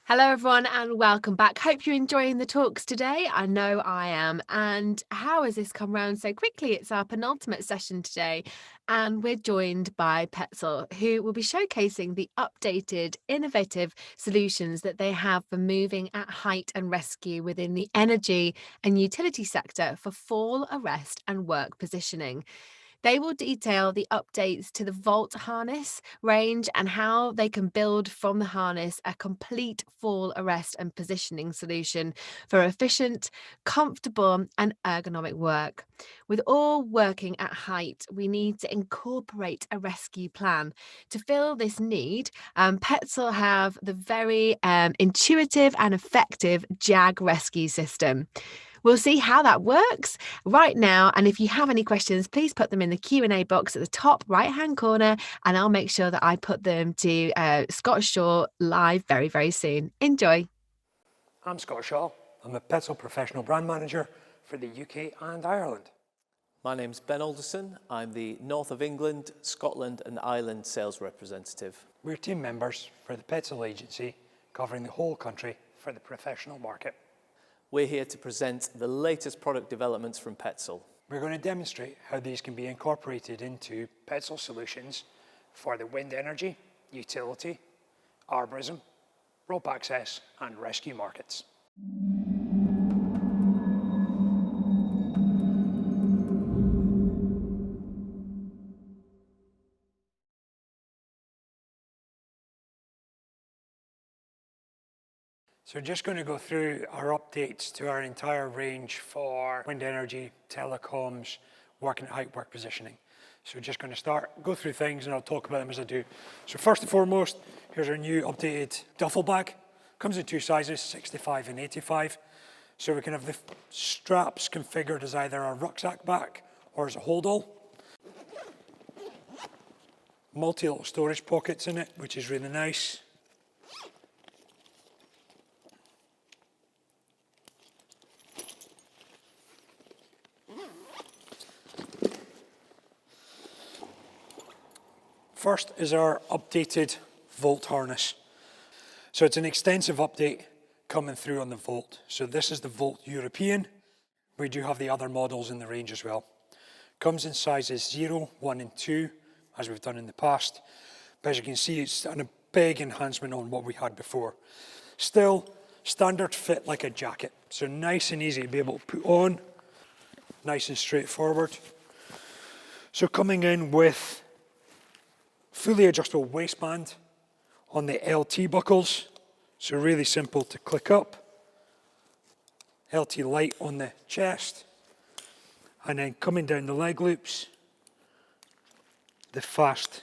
Hello, everyone, and welcome back. Hope you're enjoying the talks today. I know I am. And how has this come round so quickly? It's our penultimate session today, and we're joined by Petzl, who will be showcasing the updated, innovative solutions that they have for moving at height and rescue within the energy and utility sector for fall arrest and work positioning. They will detail the updates to the Volt harness range and how they can build from the harness a complete fall arrest and positioning solution for efficient, comfortable, and ergonomic work. With all working at height, we need to incorporate a rescue plan. To fill this need, Petzl have the very intuitive and effective JAG rescue system. We'll see how that works right now. And if you have any questions, please put them in the Q&A box at the top right-hand corner, and I'll make sure that I put them to Scott Shaw live very, very soon. Enjoy. I'm Scott Shaw. I'm a Petzl Professional Brand Manager for the UK and Ireland. My name's Ben Alderson. I'm the North of England, Scotland and Ireland sales representative. We're team members for the Petzl agency, covering the whole country for the professional market. We're here to present the latest product developments from Petzl. We're going to demonstrate how these can be incorporated into Petzl solutions for the wind energy, utility, arborism, rope access and rescue markets. So we're just going to go through our updates to our entire range for wind energy, telecoms, working at height, work positioning. So we're just going to go through things and I'll talk about them as I do. So first and foremost, here's our new updated duffel bag. Comes in two sizes, 65 and 85. So we can have the straps configured as either a rucksack back or as a hold-all. Multi-little storage pockets in it, which is really nice. First is our updated Volt harness. So it's an extensive update coming through on the Volt. So this is the Volt European. We do have the other models in the range as well. Comes in sizes 0, 1 and 2, as we've done in the past. But as you can see, it's a big enhancement on what we had before. Still, standard fit like a jacket. So nice and easy to be able to put on. Nice and straightforward. So coming in with fully adjustable waistband on the LT buckles, so really simple to click up. LT light on the chest, and then coming down the leg loops, the fast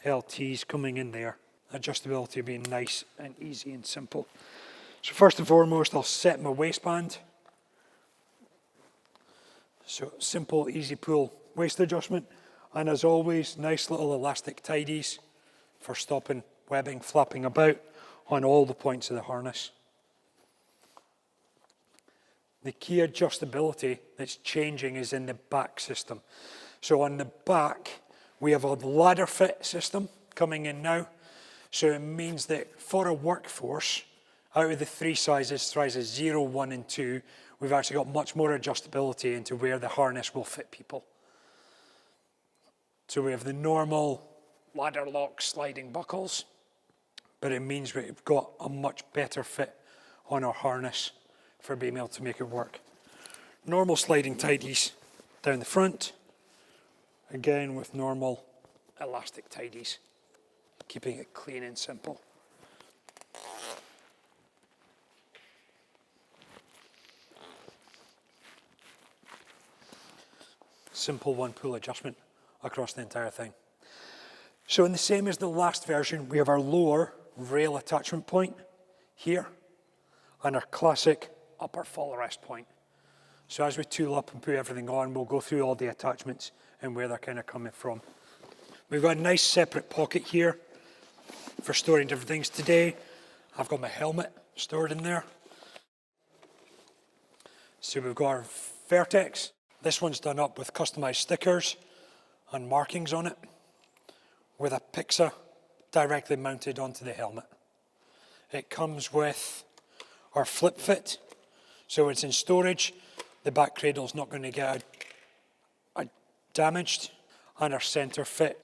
LTs coming in there. Adjustability being nice and easy and simple. So first and foremost, I'll set my waistband. So simple, easy pull waist adjustment. And as always, nice little elastic tidies for stopping webbing flapping about on all the points of the harness. The key adjustability that's changing is in the back system. So on the back, we have a ladder fit system coming in now. So it means that for a workforce, out of the three sizes 0, 1 and 2, we've actually got much more adjustability into where the harness will fit people. So we have the normal ladder lock sliding buckles, but it means we've got a much better fit on our harness for being able to make it work. Normal sliding tidies down the front, again with normal elastic tidies, keeping it clean and simple. Simple one pull adjustment across the entire thing. So in the same as the last version, we have our lower rail attachment point here and our classic upper fall arrest point. So as we tool up and put everything on, we'll go through all the attachments and where they're kind of coming from. We've got a nice separate pocket here for storing different things. Today, I've got my helmet stored in there. So we've got our Vertex. This one's done up with customized stickers and markings on it with a Petzl directly mounted onto the helmet. it comes with our flip fit. So it's in storage, the back cradle's not going to get damaged, and our centre fit.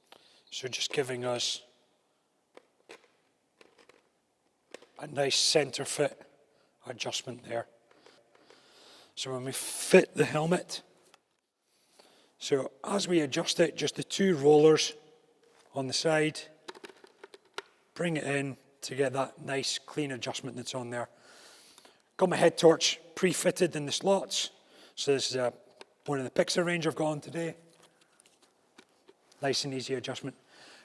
So just giving us a nice centre fit adjustment there. So when we fit the helmet, so as we adjust it, just the two rollers on the side, bring it in to get that nice clean adjustment that's on there. Got my head torch pre-fitted in the slots. So this is one of the Petzl range I've got on today. Nice and easy adjustment.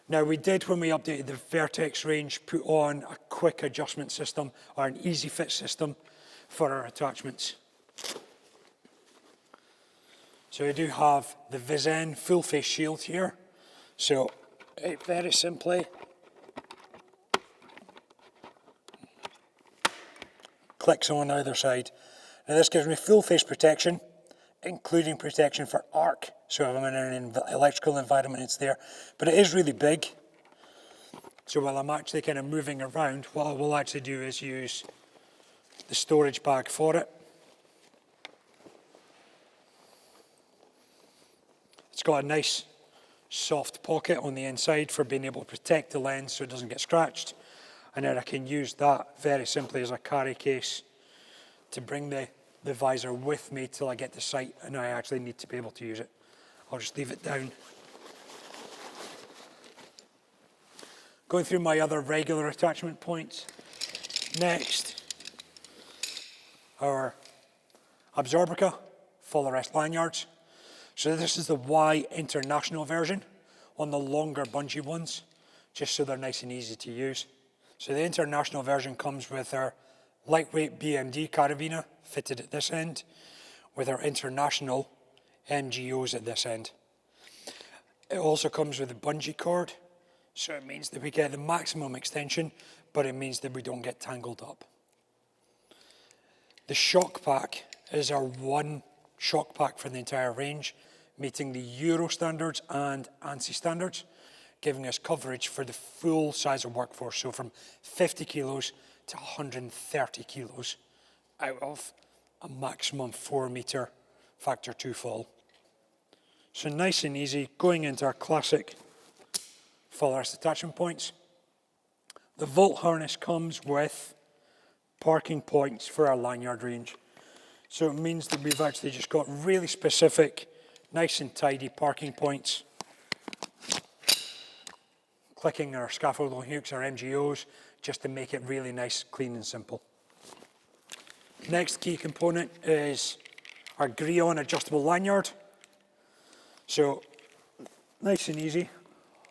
Now we did, when we updated the Vertex range, put on a quick adjustment system or an easy fit system for our attachments. So we do have the Vizen full face shield here. So it very simply clicks on either side. Now this gives me full face protection, including protection for arc. So if I'm in an electrical environment, it's there. But it is really big. So while I'm actually kind of moving around, what I will actually do is use the storage bag for it. It's got a nice soft pocket on the inside for being able to protect the lens so it doesn't get scratched. And then I can use that very simply as a carry case to bring the visor with me till I get to site and I actually need to be able to use it. I'll just leave it down. Going through my other regular attachment points. Next, our Absorbica full arrest lanyards. So this is the Y International version on the longer bungee ones, just so they're nice and easy to use. So the International version comes with our lightweight BMD carabiner fitted at this end, with our International MGOs at this end. It also comes with a bungee cord, so it means that we get the maximum extension, but it means that we don't get tangled up. The shock pack is our one shock pack for the entire range, meeting the Euro standards and ANSI standards, giving us coverage for the full size of workforce, so from 50 kilos to 130 kilos out of a maximum 4 metre factor 2 fall. So nice and easy, going into our classic full arrest attachment points. The Volt harness comes with parking points for our lanyard range. So it means that we've actually just got really specific, nice and tidy parking points. Clicking our scaffolding hooks, our MGOs, just to make it really nice, clean and simple. Next key component is our Grion adjustable lanyard. So nice and easy.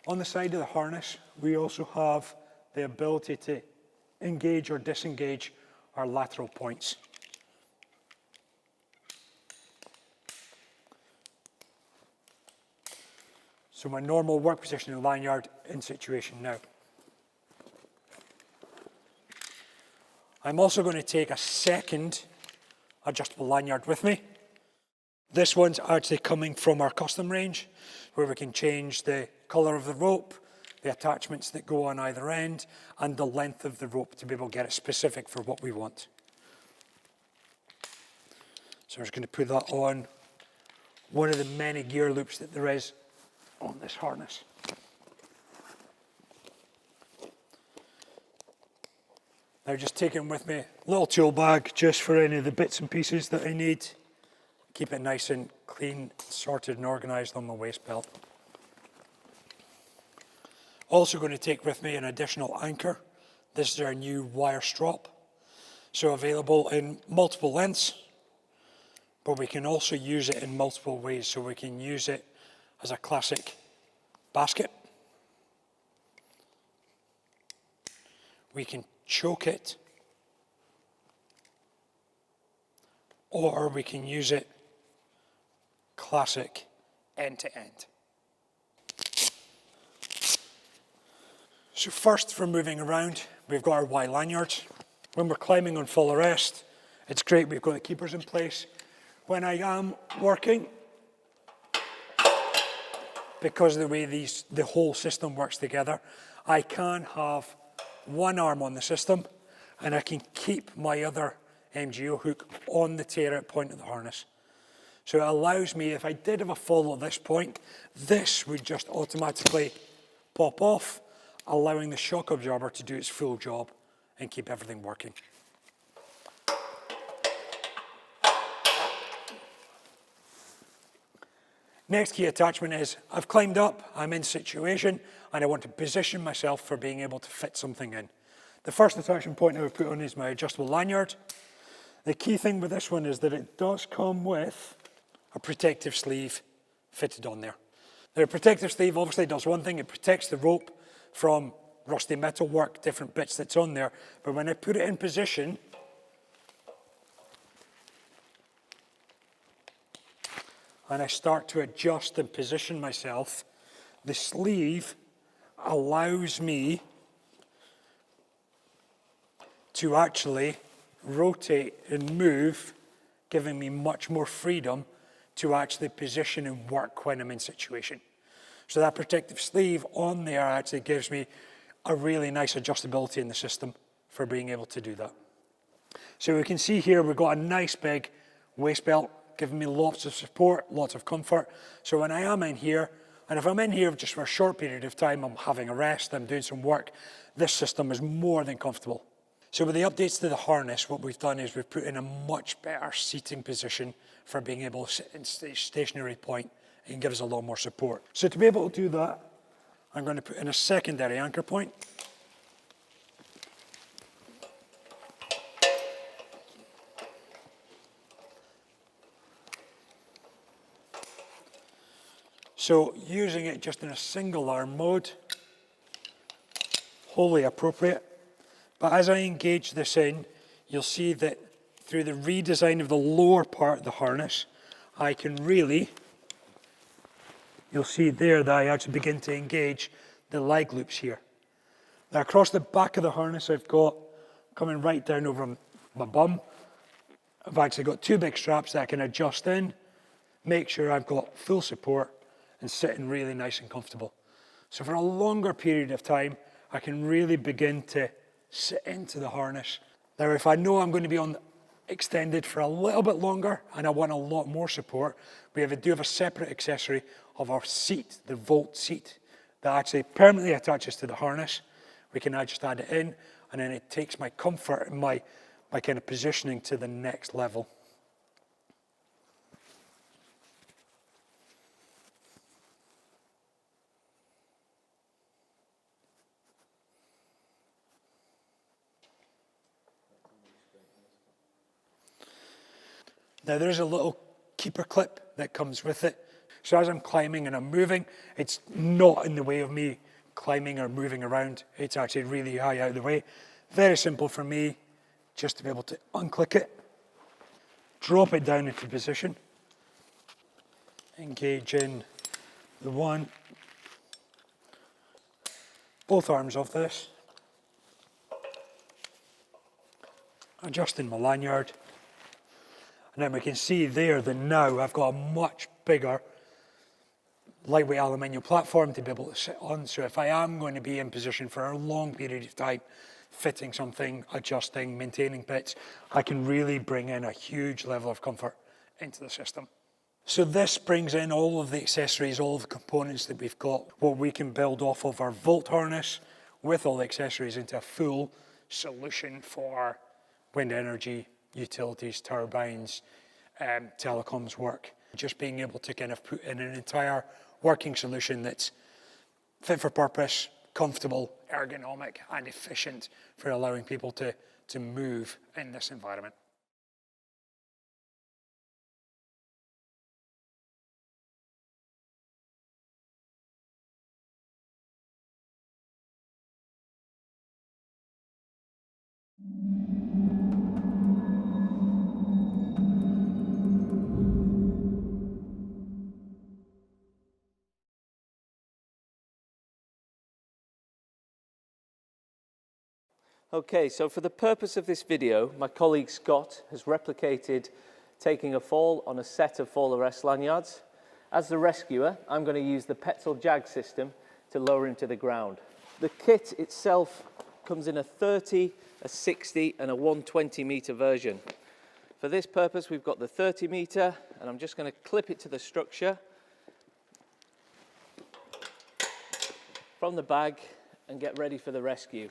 On the side of the harness, we also have the ability to engage or disengage our lateral points. So my normal work position in lanyard in situation now. I'm also going to take a second adjustable lanyard with me. This one's actually coming from our custom range, where we can change the colour of the rope, the attachments that go on either end, and the length of the rope to be able to get it specific for what we want. So I'm just going to put that on one of the many gear loops that there is on this harness. Now just taking with me a little tool bag just for any of the bits and pieces that I need. Keep it nice and clean, sorted and organised on my waist belt. Also going to take with me an additional anchor. This is our new wire strop. So available in multiple lengths, but we can also use it in multiple ways. So we can use it as a classic basket. We can choke it, or we can use it classic end to end. So first, for moving around, we've got our Y lanyards. When we're climbing on full arrest, it's great, we've got the keepers in place. When I am working, because of the way the whole system works together, I can have one arm on the system and I can keep my other MGO hook on the tear-out point of the harness. So it allows me, if I did have a fall at this point, this would just automatically pop off, allowing the shock absorber to do its full job and keep everything working. Next key attachment is, I've climbed up, I'm in situation, and I want to position myself for being able to fit something in. The first attachment point I would put on is my adjustable lanyard. The key thing with this one is that it does come with a protective sleeve fitted on there. The protective sleeve obviously does one thing, it protects the rope from rusty metal work, different bits that's on there, but when I put it in position, and I start to adjust and position myself, the sleeve allows me to actually rotate and move, giving me much more freedom to actually position and work when I'm in situation. So that protective sleeve on there actually gives me a really nice adjustability in the system for being able to do that. So we can see here we've got a nice big waist belt, giving me lots of support, lots of comfort. So when I am in here, and if I'm in here just for a short period of time, I'm having a rest, I'm doing some work, this system is more than comfortable. So with the updates to the harness, what we've done is we've put in a much better seating position for being able to sit in a stationary point and give us a lot more support. So to be able to do that, I'm going to put in a secondary anchor point. So using it just in a single arm mode, wholly appropriate. But as I engage this in, you'll see that through the redesign of the lower part of the harness, I can really, you'll see there that I actually begin to engage the leg loops here. Now across the back of the harness I've got, coming right down over my bum, I've actually got two big straps that I can adjust in, make sure I've got full support and sitting really nice and comfortable. So for a longer period of time, I can really begin to sit into the harness. Now if I know I'm going to be on extended for a little bit longer and I want a lot more support, we do have a separate accessory of our seat, the Volt seat, that actually permanently attaches to the harness. We can now just add it in, and then it takes my comfort and my kind of positioning to the next level. Now there is a little keeper clip that comes with it. So as I'm climbing and I'm moving, it's not in the way of me climbing or moving around. It's actually really high out of the way. Very simple for me, just to be able to unclick it, drop it down into position, engage in the both arms of this, adjusting my lanyard, and then we can see there that now I've got a much bigger lightweight aluminium platform to be able to sit on. So if I am going to be in position for a long period of time, fitting something, adjusting, maintaining bits, I can really bring in a huge level of comfort into the system. So this brings in all of the accessories, all of the components that we've got, what we can build off of our Volt harness with all the accessories into a full solution for wind energy, utilities, turbines, telecoms work. Just being able to kind of put in an entire working solution that's fit for purpose, comfortable, ergonomic, and efficient for allowing people to move in this environment. Okay, so for the purpose of this video, my colleague Scott has replicated taking a fall on a set of fall arrest lanyards. As the rescuer, I'm going to use the Petzl JAG system to lower him to the ground. The kit itself comes in a 30 a 60 and a 120 meter version. For this purpose, we've got the 30 meter, and I'm just going to clip it to the structure from the bag and get ready for the rescue.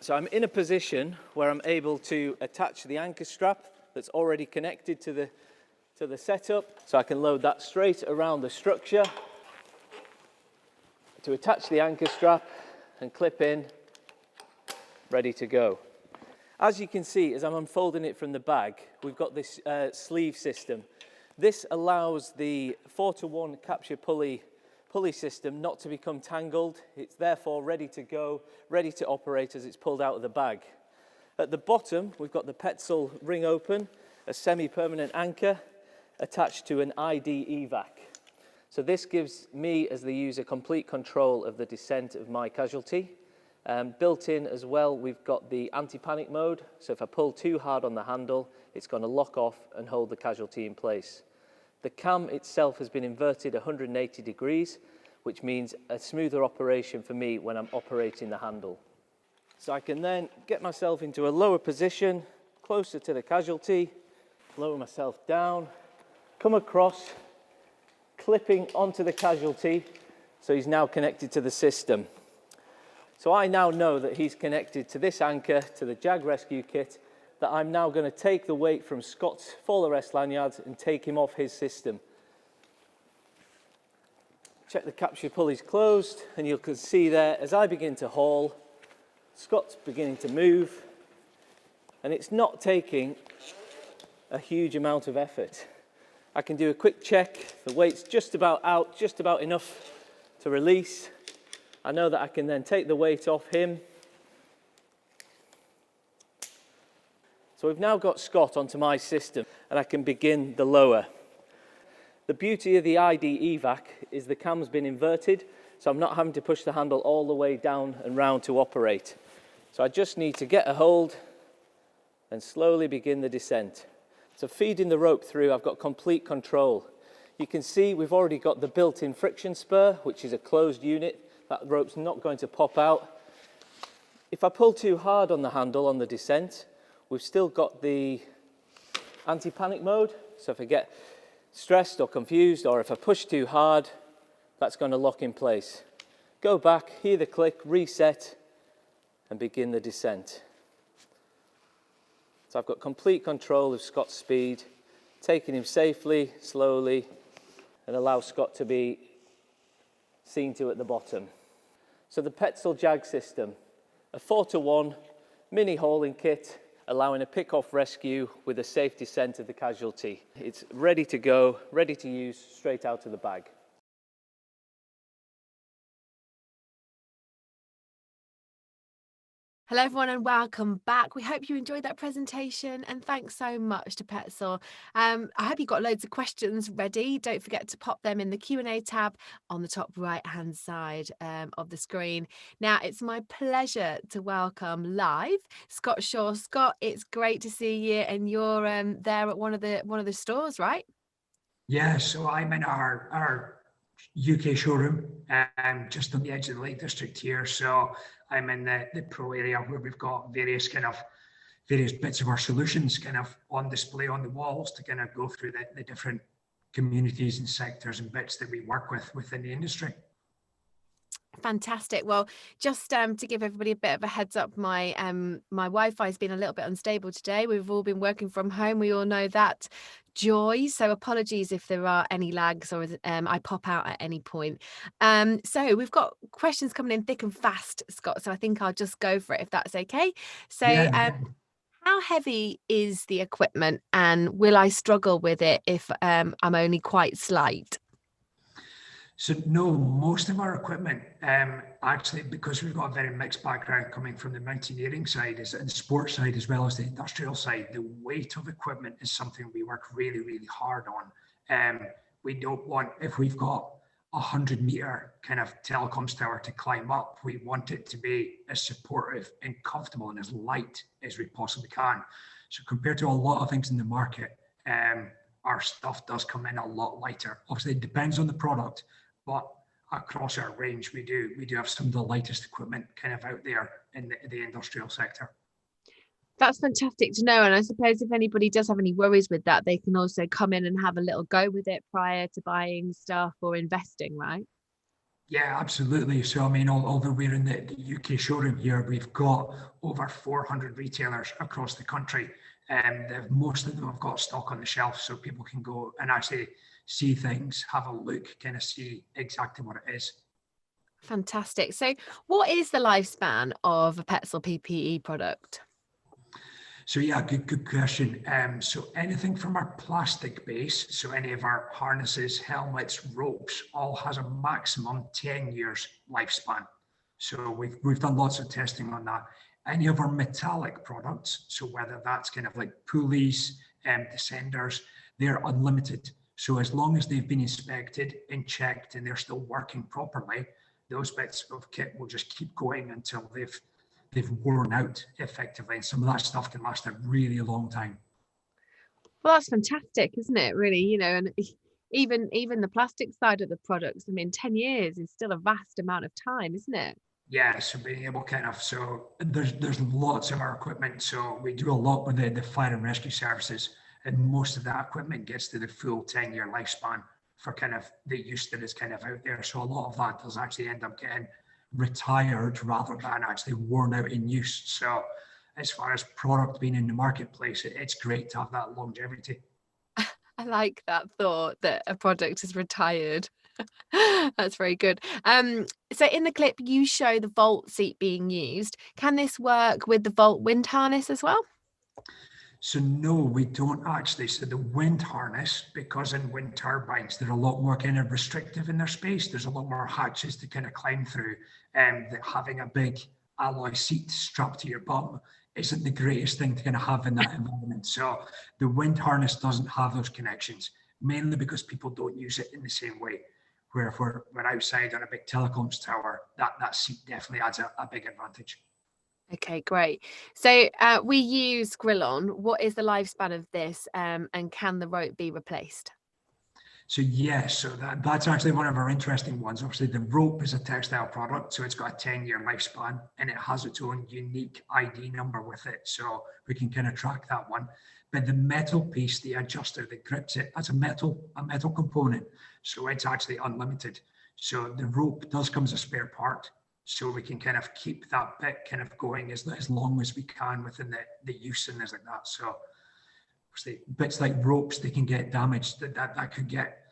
So I'm in a position where I'm able to attach the anchor strap that's already connected to the setup. So I can load that straight around the structure to attach the anchor strap and clip in, ready to go. As you can see, as I'm unfolding it from the bag, we've got this sleeve system. This allows the 4-to-1 capture pulley system not to become tangled. It's therefore ready to go, ready to operate as it's pulled out of the bag. At the bottom, we've got the Petzl ring open, a semi-permanent anchor attached to an ID evac. So this gives me, as the user, complete control of the descent of my casualty. Built in as well, we've got the anti-panic mode. So if I pull too hard on the handle, it's going to lock off and hold the casualty in place. The cam itself has been inverted 180 degrees, which means a smoother operation for me when I'm operating the handle. So I can then get myself into a lower position, closer to the casualty, lower myself down, come across, clipping onto the casualty, so he's now connected to the system. So I now know that he's connected to this anchor, to the JAG rescue kit, that I'm now going to take the weight from Scott's fall arrest lanyards and take him off his system. Check the capture pulley's closed, and you can see there, as I begin to haul, Scott's beginning to move, and it's not taking a huge amount of effort. I can do a quick check, the weight's just about out, just about enough to release. I know that I can then take the weight off him. So we've now got Scott onto my system, and I can begin the lower. The beauty of the ID evac is the cam's been inverted, so I'm not having to push the handle all the way down and round to operate. So I just need to get a hold and slowly begin the descent. So feeding the rope through, I've got complete control. You can see we've already got the built-in friction spur, which is a closed unit. That rope's not going to pop out. If I pull too hard on the handle on the descent, we've still got the anti-panic mode. So if I get stressed or confused, or if I push too hard, that's going to lock in place. Go back, hear the click, reset, and begin the descent. So I've got complete control of Scott's speed, taking him safely, slowly, and allow Scott to be seen to at the bottom. So the Petzl JAG system, a 4-to-1 mini hauling kit, allowing a pick-off rescue with a safe descent of the casualty. It's ready to go, ready to use, straight out of the bag. Hello everyone and welcome back. We hope you enjoyed that presentation, and thanks so much to Petzl. I hope you got loads of questions ready. Don't forget to pop them in the Q&A tab on the top right hand side of the screen. Now it's my pleasure to welcome live Scott Shaw. Scott, it's great to see you, and you're there at one of the stores, right? Yeah, so I'm in our UK showroom, just on the edge of the Lake District here. So I'm in the pro area where we've got various bits of our solutions kind of on display on the walls to kind of go through the different communities and sectors and bits that we work with within the industry. Fantastic. Well, just to give everybody a bit of a heads up, my Wi-Fi has been a little bit unstable today. We've all been working from home. We all know that joy. So apologies if there are any lags or I pop out at any point. So we've got questions coming in thick and fast, Scott. So I think I'll just go for it if that's okay. So Yeah. how heavy is the equipment, and will I struggle with it if I'm only quite slight? So no, most of our equipment, actually, because we've got a very mixed background coming from the mountaineering side and sports side as well as the industrial side, the weight of equipment is something we work really, really hard on. We don't want, if we've got a 100-meter kind of telecoms tower to climb up, we want it to be as supportive and comfortable and as light as we possibly can. So compared to a lot of things in the market, our stuff does come in a lot lighter. Obviously, it depends on the product, but across our range, we do have some of the lightest equipment kind of out there in the industrial sector. That's fantastic to know. And I suppose if anybody does have any worries with that, they can also come in and have a little go with it prior to buying stuff or investing, right? Yeah, absolutely. So, I mean, although we're in the UK showroom here, we've got over 400 retailers across the country, and most of them have got stock on the shelf, so people can go and actually see things, have a look, kind of see exactly what it is. Fantastic. So what is the lifespan of a Petzl PPE product? So yeah, good question. So anything from our plastic base, so any of our harnesses, helmets, ropes, all has a maximum 10 years lifespan. So we've done lots of testing on that. Any of our metallic products, so whether that's kind of like pulleys, descenders, they're unlimited. So as long as they've been inspected and checked and they're still working properly, those bits of kit will just keep going until they've worn out effectively. And some of that stuff can last a really long time. Well, that's fantastic, isn't it? Really, and even the plastic side of the products, I mean, 10 years is still a vast amount of time, isn't it? Yeah, so being able so there's lots of our equipment. So we do a lot with the fire and rescue services, and most of that equipment gets to the full 10-year lifespan for kind of the use that is kind of out there. So a lot of that does actually end up getting retired rather than actually worn out in use. So as far as product being in the marketplace, it's great to have that longevity. I like that thought that a product is retired. That's very good. So in the clip, you show the Volt seat being used. Can this work with the Volt wind harness as well? So no, we don't actually. So the wind harness, because in wind turbines, they're a lot more kind of restrictive in their space. There's a lot more hatches to kind of climb through. And that having a big alloy seat strapped to your bum isn't the greatest thing to kind of have in that environment. So the wind harness doesn't have those connections, mainly because people don't use it in the same way. Where if we're outside on a big telecoms tower, that seat definitely adds a big advantage. Okay, great. So we use Grill-On. What is the lifespan of this, and can the rope be replaced? So yes, so that's actually one of our interesting ones. Obviously, the rope is a textile product, so it's got a 10-year lifespan, and it has its own unique ID number with it, so we can kind of track that one. But the metal piece, the adjuster that grips it, that's a metal component, so it's actually unlimited. So the rope does come as a spare part, so we can kind of keep that bit kind of going as long as we can within the use and things like that. So bits like ropes, they can get damaged. That could get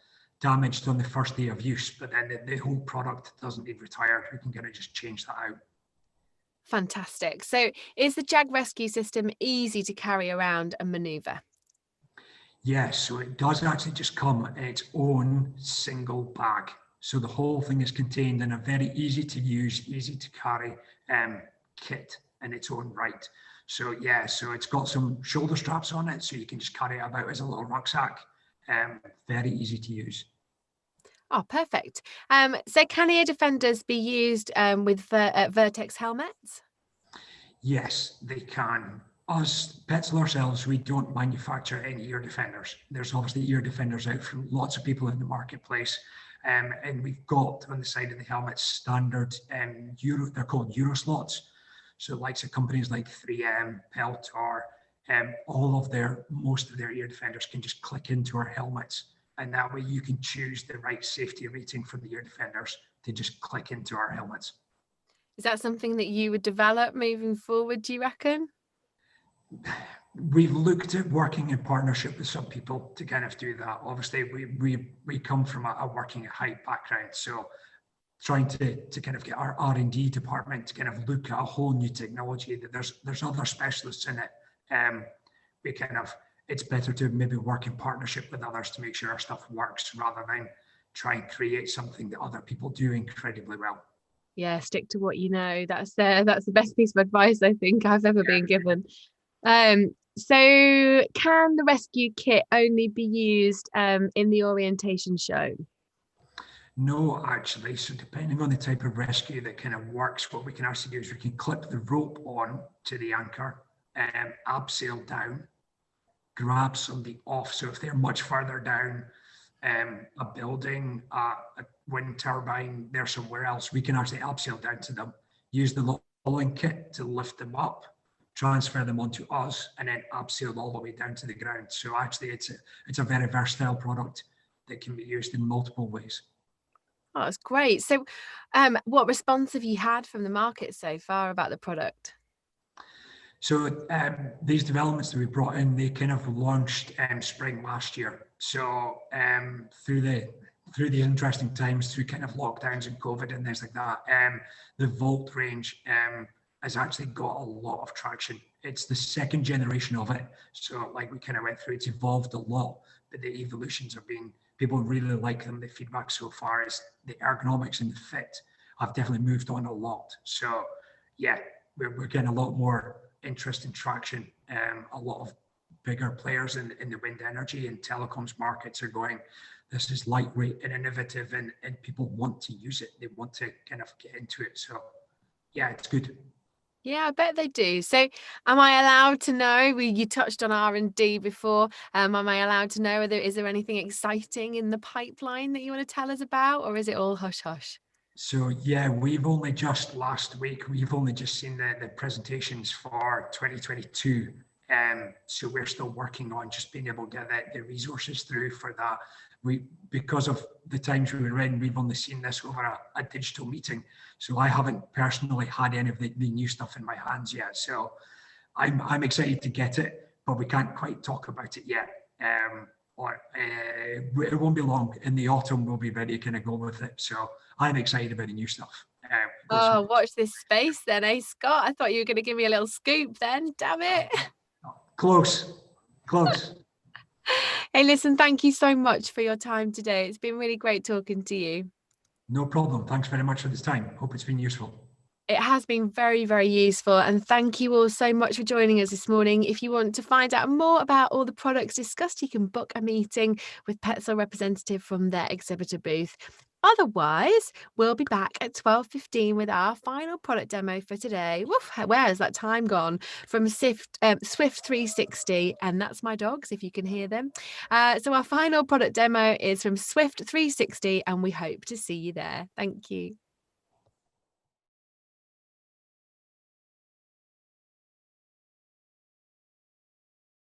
damaged on the first day of use, but then the whole product doesn't need retired. We can kind of just change that out. Fantastic. So is the JAG rescue system easy to carry around and maneuver? Yes, so it does actually just come in its own single bag. So the whole thing is contained in a very easy to use, easy to carry kit in its own right. So yeah, so it's got some shoulder straps on it, so you can just carry it about as a little rucksack. Very easy to use. Oh, perfect. So can ear defenders be used with Vertex helmets? Yes, they can. Us, Petzl ourselves, we don't manufacture any ear defenders. There's obviously ear defenders out from lots of people in the marketplace. And we've got on the side of the helmets standard they're called Euro slots. So likes of companies like 3M, Peltor, most of their ear defenders can just click into our helmets. And that way you can choose the right safety rating for the ear defenders to just click into our helmets. Is that something that you would develop moving forward, do you reckon? We've looked at working in partnership with some people to kind of do that. Obviously, we come from a working at height background, so trying to kind of get our R&D department to kind of look at a whole new technology that there's other specialists in it. It's better to maybe work in partnership with others to make sure our stuff works rather than try and create something that other people do incredibly well. Yeah, stick to what you know. That's the best piece of advice I think I've ever been given. So can the rescue kit only be used in the orientation show? No, actually. So depending on the type of rescue that kind of works, what we can actually do is we can clip the rope on to the anchor, abseil down, grab somebody off. So if they're much further down a building, wind turbine, they're somewhere else. We can actually abseil down to them, use the hauling kit to lift them up, transfer them onto us, and then abseil all the way down to the ground. So actually it's a very versatile product that can be used in multiple ways. Oh, that's great. So, what response have you had from the market so far about the product? So these developments that we brought in, they kind of launched spring last year. So through the interesting times, through kind of lockdowns and COVID and things like that, the Volt range has actually got a lot of traction. It's the second generation of it. So like we kind of went through, it's evolved a lot, but the evolutions have been, people really like them. The feedback so far is the ergonomics and the fit have definitely moved on a lot. So yeah, we're getting a lot more interest and traction. A lot of bigger players in the wind energy and telecoms markets are going, this is lightweight and innovative, and people want to use it. They want to kind of get into it. So yeah, it's good. Yeah, I bet they do. So, am I allowed to know? You touched on R&D before. Am I allowed to know? Is there anything exciting in the pipeline that you want to tell us about, or is it all hush hush? So yeah, we've only just last week, we've only just seen the presentations for 2022. So we're still working on just being able to get the resources through for that. Because of the times we were in, we've only seen this over a digital meeting. So I haven't personally had any of the new stuff in my hands yet. So I'm excited to get it, but we can't quite talk about it yet. It won't be long. In the autumn, we'll be ready to kind of go with it. So I'm excited about the new stuff. Oh, watch this space then, eh, Scott? I thought you were going to give me a little scoop then. Damn it. Close. Hey, listen, thank you so much for your time today. It's been really great talking to you. No problem. Thanks very much for this time. Hope it's been useful. It has been very, very useful. And thank you all so much for joining us this morning. If you want to find out more about all the products discussed, you can book a meeting with Petzl representative from their exhibitor booth. Otherwise, we'll be back at 12:15 with our final product demo for today. Woof, where has that time gone? From Swift 360, and that's my dogs, if you can hear them. So our final product demo is from Swift 360, and we hope to see you there. Thank you.